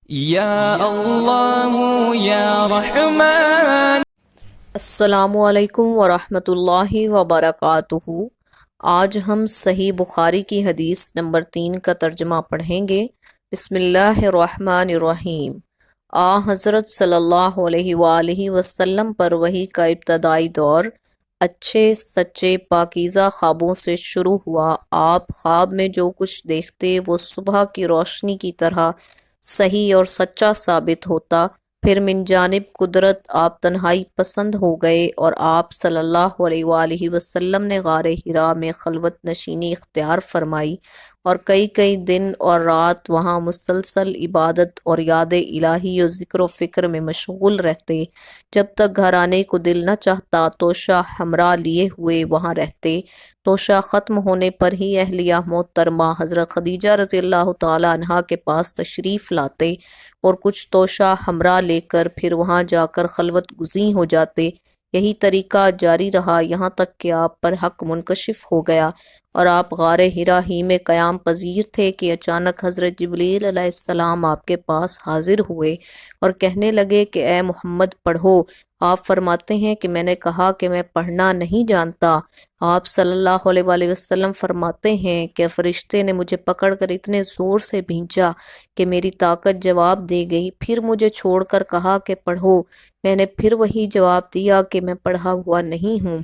یا اللہ یا رحمان۔ السلام علیکم ورحمۃ اللہ وبرکاتہ۔ آج ہم صحیح بخاری کی حدیث نمبر 3 کا ترجمہ پڑھیں گے۔ بسم اللہ الرحمن الرحیم۔ حضرت صلی اللہ علیہ وآلہ وسلم پر وحی کا ابتدائی دور اچھے سچے پاکیزہ خوابوں سے شروع ہوا۔ آپ خواب میں جو کچھ دیکھتے وہ صبح کی روشنی کی طرح صحیح اور سچا ثابت ہوتا۔ پھر من جانب قدرت آپ تنہائی پسند ہو گئے اور آپ صلی اللہ علیہ وآلہ وسلم نے غار حرا میں خلوت نشینی اختیار فرمائی اور کئی دن اور رات وہاں مسلسل عبادت اور یاد الہی و ذکر و فکر میں مشغول رہتے۔ جب تک گھر آنے کو دل نہ چاہتا توشہ ہمراہ لیے ہوئے وہاں رہتے۔ توشہ ختم ہونے پر ہی اہلیہ محترمہ حضرت خدیجہ رضی اللہ تعالی عنہا کے پاس تشریف لاتے اور کچھ توشہ ہمراہ لے کر پھر وہاں جا کر خلوت گزین ہو جاتے۔ یہی طریقہ جاری رہا یہاں تک کہ آپ پر حق منکشف ہو گیا اور آپ غار حرا ہی میں قیام پذیر تھے کہ اچانک حضرت جبریل علیہ السلام آپ کے پاس حاضر ہوئے اور کہنے لگے کہ اے محمد پڑھو۔ آپ فرماتے ہیں کہ میں نے کہا کہ میں پڑھنا نہیں جانتا۔ آپ صلی اللہ علیہ وآلہ وسلم فرماتے ہیں کہ فرشتے نے مجھے پکڑ کر اتنے زور سے بھینچا کہ میری طاقت جواب دے گئی، پھر مجھے چھوڑ کر کہا کہ پڑھو۔ میں نے پھر وہی جواب دیا کہ میں پڑھا ہوا نہیں ہوں۔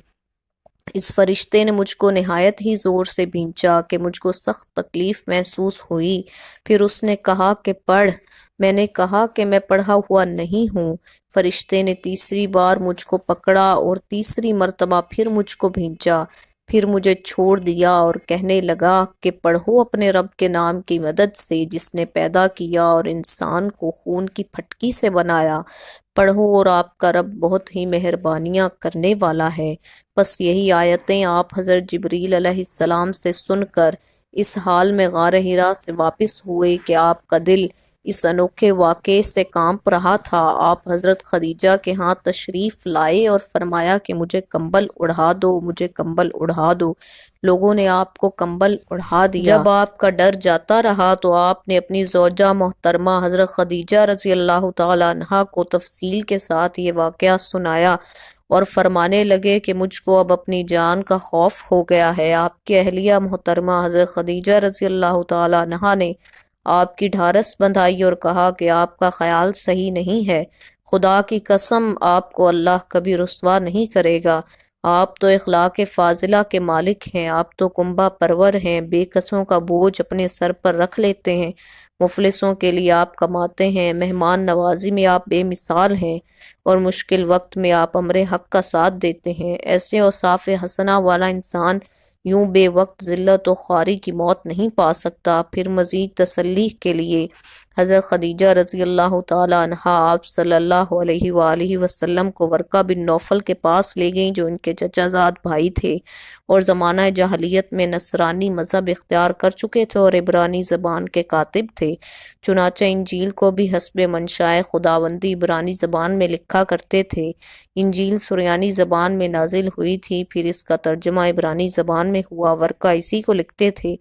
اس فرشتے نے مجھ کو نہایت ہی زور سے بھینچا کہ مجھ کو سخت تکلیف محسوس ہوئی۔ پھر اس نے کہا کہ پڑھ۔ میں نے کہا کہ میں پڑھا ہوا نہیں ہوں۔ فرشتے نے تیسری بار مجھ کو پکڑا اور تیسری مرتبہ پھر مجھ کو بھینچا، پھر مجھے چھوڑ دیا اور کہنے لگا کہ پڑھو اپنے رب کے نام کی مدد سے جس نے پیدا کیا اور انسان کو خون کی پھٹکی سے بنایا۔ پڑھو اور آپ کا رب بہت ہی مہربانیاں کرنے والا ہے۔ پس یہی آیتیں آپ حضرت جبریل علیہ السلام سے سن کر اس حال میں غار حرا سے واپس ہوئے کہ آپ کا دل اس انوکھے واقعے سے کانپ رہا تھا۔ آپ حضرت خدیجہ کے ہاں تشریف لائے اور فرمایا کہ مجھے کمبل اڑھا دو، مجھے کمبل اڑھا دو۔ لوگوں نے آپ کو کمبل اڑھا دیا۔ جب آپ کا ڈر جاتا رہا تو آپ نے اپنی زوجہ محترمہ حضرت خدیجہ رضی اللہ تعالی عنہا کو تفصیل کے ساتھ یہ واقعہ سنایا اور فرمانے لگے کہ مجھ کو اب اپنی جان کا خوف ہو گیا ہے۔ آپ کی اہلیہ محترمہ حضرت خدیجہ رضی اللہ تعالی عنہا نے آپ کی ڈھارس بندھائی اور کہا کہ آپ کا خیال صحیح نہیں ہے، خدا کی قسم آپ کو اللہ کبھی رسوا نہیں کرے گا۔ آپ تو اخلاق فاضلہ کے مالک ہیں، آپ تو کنبہ پرور ہیں، بے کسوں کا بوجھ اپنے سر پر رکھ لیتے ہیں، مفلسوں کے لیے آپ کماتے ہیں، مہمان نوازی میں آپ بے مثال ہیں اور مشکل وقت میں آپ امر حق کا ساتھ دیتے ہیں۔ ایسے اوصاف حسنہ والا انسان یوں بے وقت ذلت و خواری کی موت نہیں پا سکتا۔ پھر مزید تسلی کے لیے حضرت خدیجہ رضی اللہ تعالی عنہا آپ صلی اللہ علیہ وآلہ وسلم کو ورقہ بن نوفل کے پاس لے گئیں جو ان کے چچا زاد بھائی تھے اور زمانہ جاہلیت میں نصرانی مذہب اختیار کر چکے تھے اور عبرانی زبان کے کاتب تھے۔ چنانچہ انجیل کو بھی حسب منشاء خداوندی عبرانی زبان میں لکھا کرتے تھے۔ انجیل سریانی زبان میں نازل ہوئی تھی، پھر اس کا ترجمہ عبرانی زبان میں ہوا۔ ورقہ اسی کو لکھتے تھے۔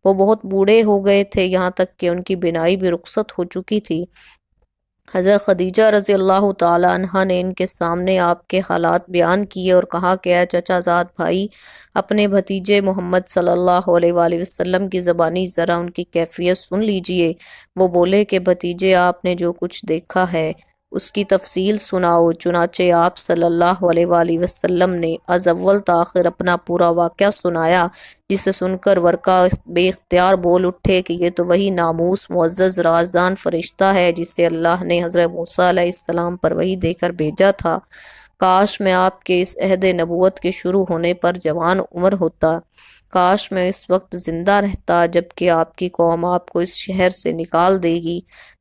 وہ بہت بوڑھے ہو گئے تھے، یہاں تک کہ ان کی بینائی بھی رخصت ہو چکی تھی۔ حضرت خدیجہ رضی اللہ تعالی عنہا نے ان کے سامنے آپ کے حالات بیان کیے اور کہا کہ اے چچا زاد بھائی، اپنے بھتیجے محمد صلی اللہ علیہ وآلہ وسلم کی زبانی ذرا ان کی کیفیت سن لیجئے۔ وہ بولے کہ بھتیجے آپ نے جو کچھ دیکھا ہے اس کی تفصیل سناؤ۔ چنانچہ آپ صلی اللہ علیہ وآلہ وسلم نے از اول تاخر اپنا پورا واقعہ سنایا، جسے سن کر ورقہ بے اختیار بول اٹھے کہ یہ تو وہی ناموس معزز رازدان فرشتہ ہے جسے اللہ نے حضرت موسیٰ علیہ السلام پر وحی دے کر بھیجا تھا۔ کاش میں آپ کے اس عہد نبوت کے شروع ہونے پر جوان عمر ہوتا، کاش میں اس وقت زندہ رہتا جبکہ آپ کی قوم آپ کو اس شہر سے نکال دے گی۔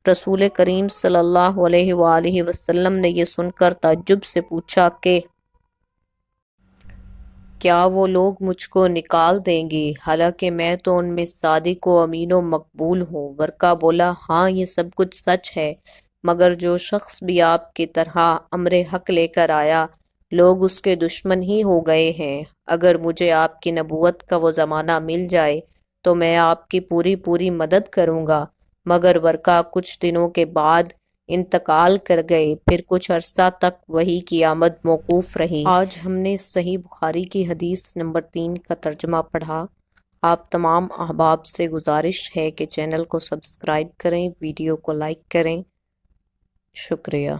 رسول کریم صلی اللہ علیہ وآلہ وسلم نے یہ سن کر تعجب سے پوچھا کہ کیا وہ لوگ مجھ کو نکال دیں گے حالانکہ میں تو ان میں صادق و امین و مقبول ہوں؟ ورقہ بولا ہاں یہ سب کچھ سچ ہے، مگر جو شخص بھی آپ کی طرح امر حق لے کر آیا لوگ اس کے دشمن ہی ہو گئے ہیں۔ اگر مجھے آپ کی نبوت کا وہ زمانہ مل جائے تو میں آپ کی پوری مدد کروں گا۔ مگر ورقہ کچھ دنوں کے بعد انتقال کر گئے، پھر کچھ عرصہ تک وہی کی آمد موقوف رہی۔ آج ہم نے صحیح بخاری کی حدیث نمبر 3 کا ترجمہ پڑھا۔ آپ تمام احباب سے گزارش ہے کہ چینل کو سبسکرائب کریں، ویڈیو کو لائک کریں۔ شکریہ۔